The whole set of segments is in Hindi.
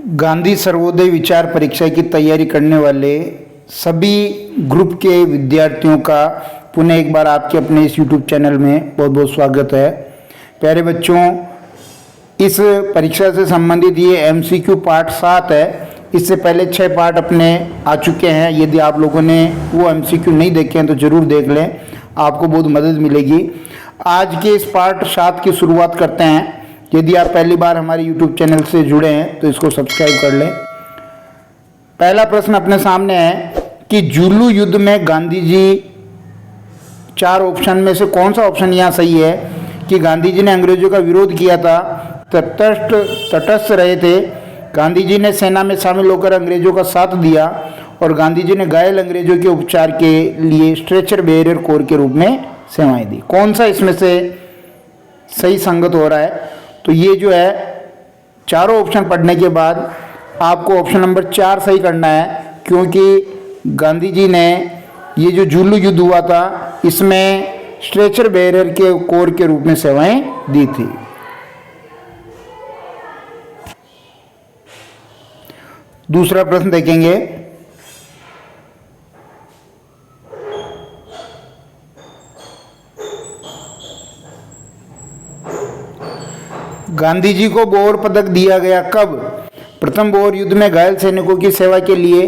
गांधी सर्वोदय विचार परीक्षा की तैयारी करने वाले सभी ग्रुप के विद्यार्थियों का पुनः एक बार आपके अपने इस YouTube चैनल में बहुत बहुत स्वागत है। प्यारे बच्चों, इस परीक्षा से संबंधित ये MCQ पार्ट 7 है। इससे पहले 6 पार्ट अपने आ चुके हैं। यदि आप लोगों ने वो MCQ नहीं देखे हैं तो ज़रूर देख लें, आपको बहुत मदद मिलेगी। आज के इस पार्ट 7 की शुरुआत करते हैं। यदि आप पहली बार हमारे YouTube चैनल से जुड़े हैं तो इसको सब्सक्राइब कर लें। पहला प्रश्न अपने सामने है कि जुल्लू युद्ध में गांधी जी, 4 ऑप्शन में से कौन सा ऑप्शन यहाँ सही है कि गांधी जी ने अंग्रेजों का विरोध किया था, तटस्थ रहे थे, गांधी जी ने सेना में शामिल होकर अंग्रेजों का साथ दिया और गांधी जी ने घायल अंग्रेजों के उपचार के लिए स्ट्रेचर बेरियर कोर के रूप में सेवाएं दी। कौन सा इसमें से सही संगत हो रहा है? तो ये जो है, चारों ऑप्शन पढ़ने के बाद आपको ऑप्शन नंबर 4 सही करना है, क्योंकि गांधी जी ने ये जो जुल्लू युद्ध हुआ था इसमें स्ट्रेचर बेरियर के कोर के रूप में सेवाएं दी थी। दूसरा प्रश्न देखेंगे। गांधी जी को बोर पदक दिया गया कब? प्रथम बोर युद्ध में घायल सैनिकों की सेवा के लिए,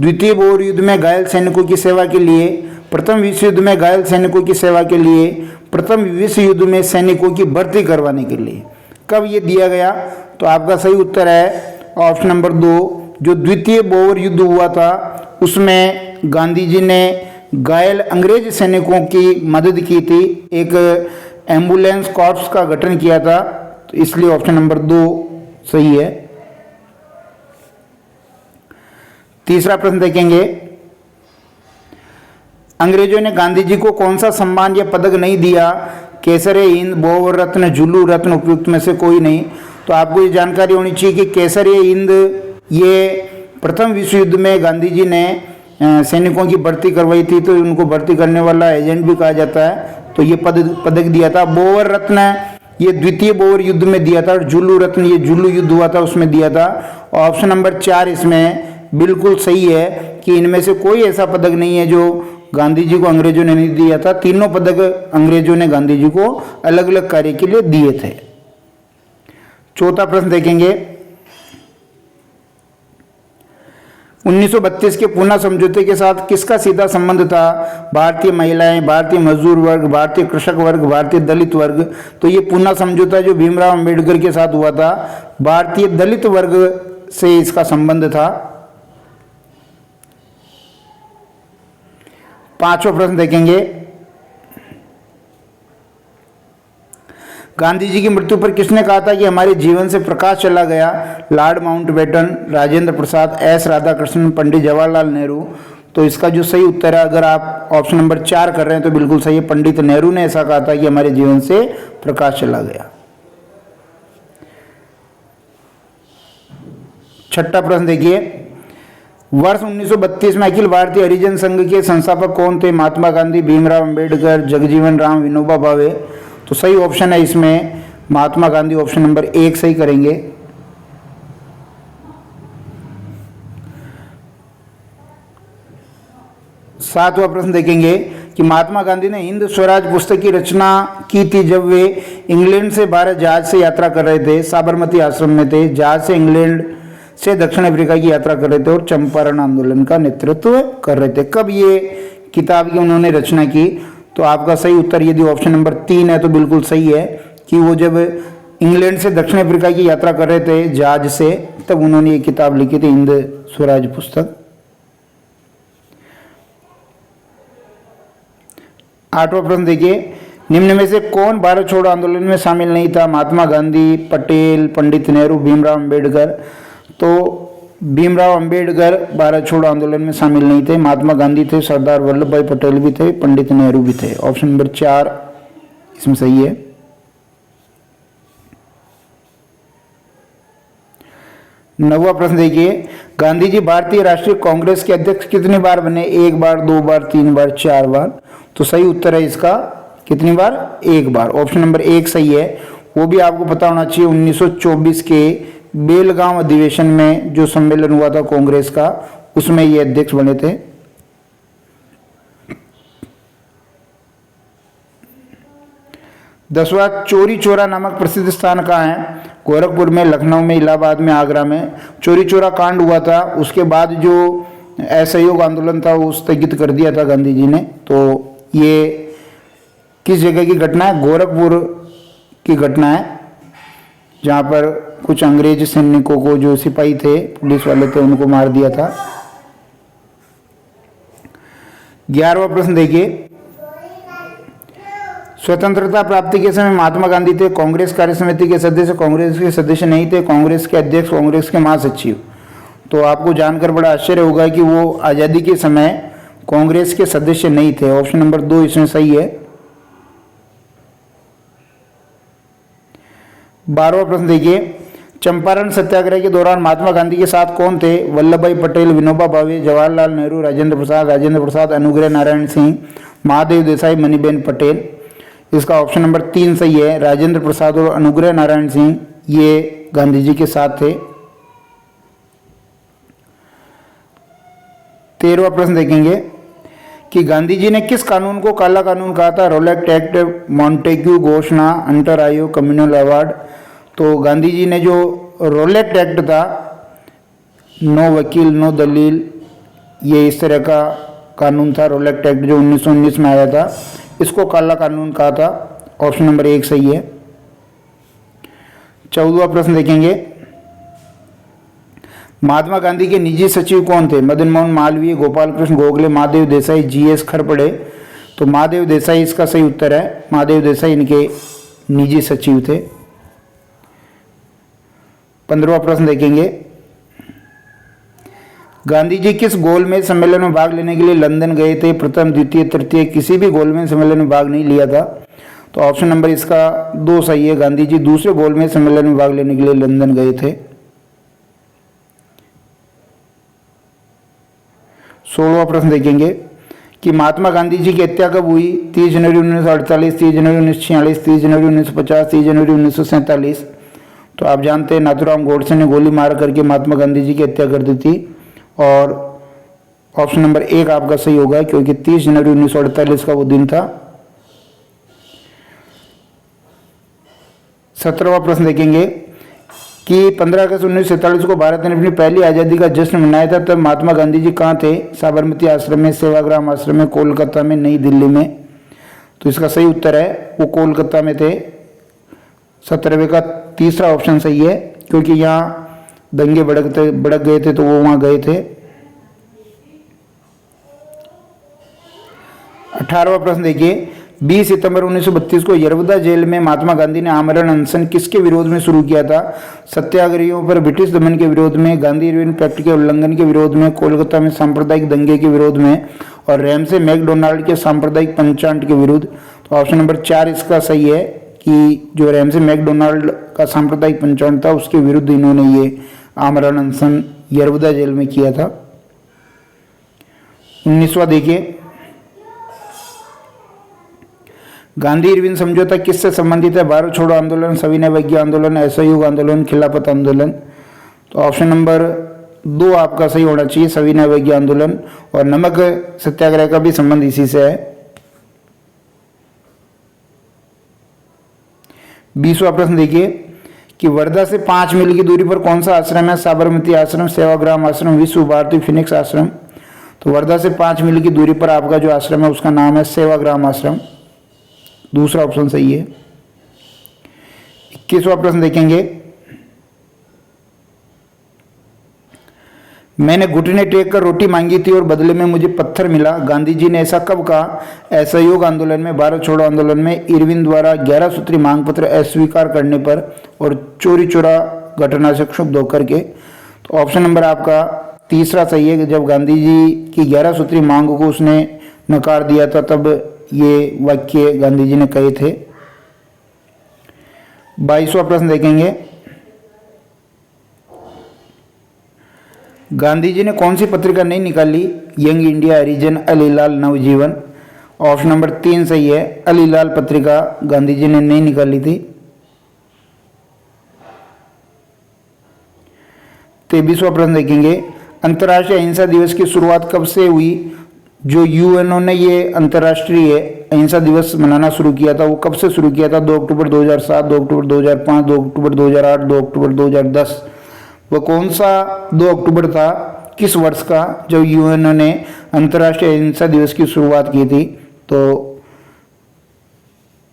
द्वितीय बोर युद्ध में घायल सैनिकों की सेवा के लिए, प्रथम विश्व युद्ध में घायल सैनिकों की सेवा के लिए, प्रथम विश्व युद्ध में सैनिकों की भर्ती करवाने के लिए। कब ये दिया गया? तो आपका सही उत्तर है ऑप्शन नंबर 2। जो द्वितीय बोर युद्ध हुआ था उसमें गांधी जी ने घायल अंग्रेज सैनिकों की मदद की थी, एक एम्बुलेंस कॉर्प्स का गठन किया था, तो इसलिए ऑप्शन नंबर 2 सही है। तीसरा प्रश्न देखेंगे। अंग्रेजों ने गांधी जी को कौन सा सम्मान या पदक नहीं दिया? केसर-ए-हिंद, भोवर रत्न, जुल्लू रत्न, उपयुक्त में से कोई नहीं। तो आपको ये जानकारी होनी चाहिए कि केसर-ए-हिंद ये प्रथम विश्व युद्ध में गांधी जी ने सैनिकों की भर्ती करवाई थी, तो उनको भर्ती करने वाला एजेंट भी कहा जाता है, तो ये पदक दिया था। भोवर रत्न ये द्वितीय बोर युद्ध में दिया था और जुल्लू रत्न ये जुल्लू युद्ध हुआ था उसमें दिया था। ऑप्शन नंबर 4 इसमें बिल्कुल सही है कि इनमें से कोई ऐसा पदक नहीं है जो गांधी जी को अंग्रेजों ने नहीं दिया था। तीनों पदक अंग्रेजों ने गांधी जी को अलग अलग कार्य के लिए दिए थे। चौथा प्रश्न देखेंगे। 1932 के पूना समझौते के साथ किसका सीधा संबंध था? भारतीय महिलाएं, भारतीय मजदूर वर्ग, भारतीय कृषक वर्ग, भारतीय दलित वर्ग। तो ये पूना समझौता जो भीमराव अंबेडकर के साथ हुआ था, भारतीय दलित वर्ग से इसका संबंध था। पांचवा प्रश्न देखेंगे। गांधी जी की मृत्यु पर किसने कहा था कि हमारे जीवन से प्रकाश चला गया? Lord Mountbatten, Rajendra Prasad, S Radhakrishnan, Pandit Jawaharlal Nehru. तो इसका जो सही उत्तर है, अगर आप ऑप्शन नंबर 4 कर रहे हैं तो बिल्कुल सही है, पंडित नेहरू ने ऐसा कहा था कि हमारे जीवन से प्रकाश चला गया। छठा प्रश्न देखिए। वर्ष 1932 में अखिल भारतीय हरिजन संघ के संस्थापक कौन थे? महात्मा गांधी, भीमराव अंबेडकर, जगजीवन राम, विनोबा भावे। तो सही ऑप्शन है इसमें महात्मा गांधी, ऑप्शन नंबर 1 सही करेंगे। सातवां प्रश्न देखेंगे कि महात्मा गांधी ने हिंद स्वराज पुस्तक की रचना की थी जब वे इंग्लैंड से भारत जहाज से यात्रा कर रहे थे, साबरमती आश्रम में थे, जहाज से इंग्लैंड से दक्षिण अफ्रीका की यात्रा कर रहे थे और चंपारण आंदोलन का नेतृत्व कर रहे थे। कब ये किताब की उन्होंने रचना की? तो आपका सही उत्तर यदि ऑप्शन नंबर 3 है तो बिल्कुल सही है कि वो जब इंग्लैंड से दक्षिण अफ्रीका की यात्रा कर रहे थे जहाज से, तब उन्होंने ये किताब लिखी थी, हिंद स्वराज पुस्तक। 8वां प्रश्न देखिए। निम्न में से कौन भारत छोड़ो आंदोलन में शामिल नहीं था? महात्मा गांधी, पटेल, पंडित नेहरू, भीमराव अंबेडकर। तो भीमराव अंबेडकर भारत छोड़ो आंदोलन में शामिल नहीं थे। महात्मा गांधी थे, सरदार वल्लभ भाई पटेल भी थे, पंडित नेहरू भी थे। ऑप्शन नंबर 4 इसमें सही है। 9वां प्रश्न देखिए। गांधी जी भारतीय राष्ट्रीय कांग्रेस के अध्यक्ष कितनी बार बने? 1 बार, 2 बार, 3 बार, 4 बार। तो सही उत्तर है इसका कितनी बार? 1 बार। ऑप्शन नंबर 1 सही है। वो भी आपको पता होना चाहिए 1924 के बेलगांव अधिवेशन में जो सम्मेलन हुआ था कांग्रेस का, उसमें ये अध्यक्ष बने थे। 10वां चौरी चौरा नामक प्रसिद्ध स्थान कहाँ है? गोरखपुर में, लखनऊ में, इलाहाबाद में, आगरा में। चौरी चौरा कांड हुआ था, उसके बाद जो असहयोग आंदोलन था वो स्थगित कर दिया था गांधी जी ने। तो ये किस जगह की घटना है? गोरखपुर की घटना है, जहाँ पर कुछ अंग्रेज सैनिकों को, जो सिपाही थे, पुलिस वाले थे, उनको मार दिया था। 11वां प्रश्न देखिए, स्वतंत्रता प्राप्ति के समय महात्मा गांधी थे कांग्रेस कार्य समिति के सदस्य, कांग्रेस के सदस्य नहीं थे, कांग्रेस के अध्यक्ष, कांग्रेस के महासचिव। तो आपको जानकर बड़ा आश्चर्य होगा कि वो आज़ादी के समय कांग्रेस के सदस्य नहीं थे। ऑप्शन नंबर 2 इसमें सही है। 12वां प्रश्न देखिए, चंपारण सत्याग्रह के दौरान महात्मा गांधी के साथ कौन थे? वल्लभ भाई पटेल, विनोबा भावे, जवाहरलाल नेहरू, राजेंद्र प्रसाद, अनुग्रह नारायण सिंह, महादेव देसाई, मणिबेन पटेल। इसका ऑप्शन नंबर 3 सही है। राजेंद्र प्रसाद और अनुग्रह नारायण सिंह ये गांधी जी के साथ थे। 13वां प्रश्न देखेंगे कि गांधी जी ने किस कानून को काला कानून कहा था? रोलेक्ट एक्ट, मॉन्टेग्यू घोषणा, अंटर आयोग, कम्युनल अवार्ड। तो गांधी जी ने जो रोलेक्ट एक्ट था, नो वकील नो दलील, ये इस तरह का कानून था। रोलेक्ट एक्ट जो 1919 में आया था, इसको काला कानून कहा था। ऑप्शन नंबर 1 सही है। 14वां प्रश्न देखेंगे, महात्मा गांधी के निजी सचिव कौन थे? मदन मोहन मालवीय, गोपाल कृष्ण गोखले, महादेव देसाई, जीएस खरपड़े। तो महादेव देसाई इसका सही उत्तर है। महादेव देसाई इनके निजी सचिव थे। 15वां प्रश्न देखेंगे, गांधी जी किस गोलमेज सम्मेलन में भाग लेने के लिए लंदन गए थे? प्रथम, द्वितीय, तृतीय, किसी भी गोलमेज सम्मेलन में भाग नहीं लिया था। तो ऑप्शन नंबर इसका 2 सही है। गांधी जी दूसरे गोलमेज सम्मेलन में भाग लेने के लिए लंदन गए थे। 16वां प्रश्न देखेंगे कि महात्मा गांधी जी की हत्या कब हुई? 30 जनवरी 1948, 30 जनवरी 1946, 30 जनवरी 1950, 30 जनवरी 1947। तो आप जानते हैं नाथूराम गोडसे ने गोली मार करके महात्मा गांधी जी की हत्या कर दी थी। और ऑप्शन नंबर 1 आपका सही होगा, क्योंकि 30 जनवरी 1948 का वो दिन था। 17वां प्रश्न देखेंगे कि 15 अगस्त 1947 को भारत ने अपनी पहली आज़ादी का जश्न मनाया था, तब महात्मा गांधी जी कहाँ थे? साबरमती आश्रम में, सेवाग्राम आश्रम में, कोलकाता में, नई दिल्ली में। तो इसका सही उत्तर है वो कोलकाता में थे। 17वें का तीसरा ऑप्शन सही है, क्योंकि यहाँ दंगे भड़क गए थे तो वो वहाँ गए थे। 18वां प्रश्न देखिए, 20 सितंबर 1932 को यरवदा जेल में महात्मा गांधी ने आमरण अनशन किसके विरोध में शुरू किया था? सत्याग्रहियों पर ब्रिटिश दमन के विरोध में, गांधी इरविन पैक्ट के उल्लंघन के विरोध में, कोलकाता में सांप्रदायिक दंगे के विरोध में, और रैमसे मैकडोनाल्ड के सांप्रदायिक पंचांत के विरुद्ध। तो ऑप्शन नंबर 4 इसका सही है कि जो रैमसे मैकडोनाल्ड का सांप्रदायिक पंचांत था उसके विरुद्ध इन्होंने ये आमरण अनशन यरवदा जेल में किया था। 19वां देखिए, गांधी इरविन समझौता किससे संबंधित है? भारत छोड़ो आंदोलन, सविनय अवज्ञा आंदोलन, असहयोग आंदोलन, खिलाफत आंदोलन। तो ऑप्शन नंबर 2 आपका सही होना चाहिए, सविनय अवज्ञा आंदोलन। और नमक सत्याग्रह का भी संबंध इसी से है। 20वां प्रश्न देखिए कि वर्धा से 5 मील की दूरी पर कौन सा आश्रम है? साबरमती आश्रम, सेवाग्राम आश्रम, विश्व भारती, फिनिक्स आश्रम। तो वर्धा से 5 मील की दूरी पर आपका जो आश्रम है उसका नाम है सेवाग्राम आश्रम। दूसरा ऑप्शन सही है। 21वां प्रश्न देखेंगे, मैंने घुटने टेक कर रोटी मांगी थी और बदले में मुझे पत्थर मिला। गांधी जी ने ऐसा कब कहा? असहयोग आंदोलन में, भारत छोड़ो आंदोलन में, इरविन द्वारा 11 सूत्री मांग पत्र अस्वीकार करने पर, और चोरी चोरा घटना से क्षुब्ध होकर के। तो ऑप्शन नंबर आपका तीसरा सही है कि जब गांधी जी की 11 सूत्री मांग को उसने नकार दिया था तब ये वाक्य गांधी जी ने कहे थे। 22वां प्रश्न देखेंगे, गांधी जी ने कौन सी पत्रिका नहीं निकाली? यंग इंडिया, हरिजन, अलीलाल, नवजीवन। ऑप्शन नंबर 3 सही है, अलीलाल पत्रिका गांधी जी ने नहीं निकाली थी। 23वां प्रश्न देखेंगे, अंतर्राष्ट्रीय अहिंसा दिवस की शुरुआत कब से हुई? जो यूएनओ ने ये अंतर्राष्ट्रीय अहिंसा दिवस मनाना शुरू किया था वो कब से शुरू किया था? 2 अक्टूबर 2007, 2 अक्टूबर 2005, 2 अक्टूबर 2008, 2 अक्टूबर 2010। वह कौन सा 2 अक्टूबर था, किस वर्ष का, जब यूएनओ ने अंतर्राष्ट्रीय अहिंसा दिवस की शुरुआत की थी? तो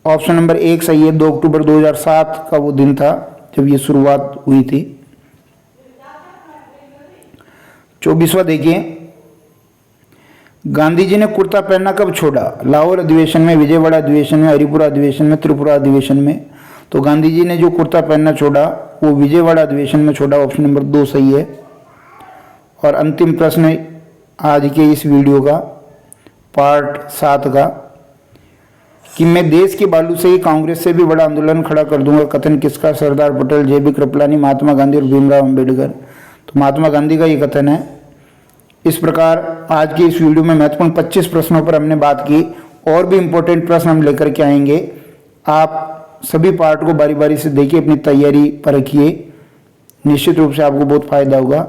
ऑप्शन नंबर 1 सही है, 2 अक्टूबर 2007 का वो दिन था जब ये शुरुआत हुई थी। 24वां देखिए, गांधी जी ने कुर्ता पहनना कब छोड़ा? लाहौर अधिवेशन में, विजयवाड़ा अधिवेशन में, हरिपुरा अधिवेशन में, त्रिपुरा अधिवेशन में। तो गांधी जी ने जो कुर्ता पहनना छोड़ा वो विजयवाड़ा अधिवेशन में छोड़ा, ऑप्शन नंबर 2 सही है। और अंतिम प्रश्न आज के इस वीडियो का पार्ट 7 का, कि मैं देश के बालू से ही कांग्रेस से भी बड़ा आंदोलन खड़ा कर दूंगा, कथन किसका? सरदार पटेल, जे.बी. कृपलानी, महात्मा गांधी और भीमराव अंबेडकर। तो महात्मा गांधी का ये कथन है। इस प्रकार आज की इस वीडियो में महत्वपूर्ण 25 प्रश्नों पर हमने बात की। और भी इंपॉर्टेंट प्रश्न हम लेकर के आएंगे। आप सभी पार्ट को बारी बारी से देखिए, अपनी तैयारी पर रखिए, निश्चित रूप से आपको बहुत फायदा होगा।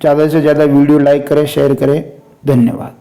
ज़्यादा से ज़्यादा वीडियो लाइक करें, शेयर करें। धन्यवाद।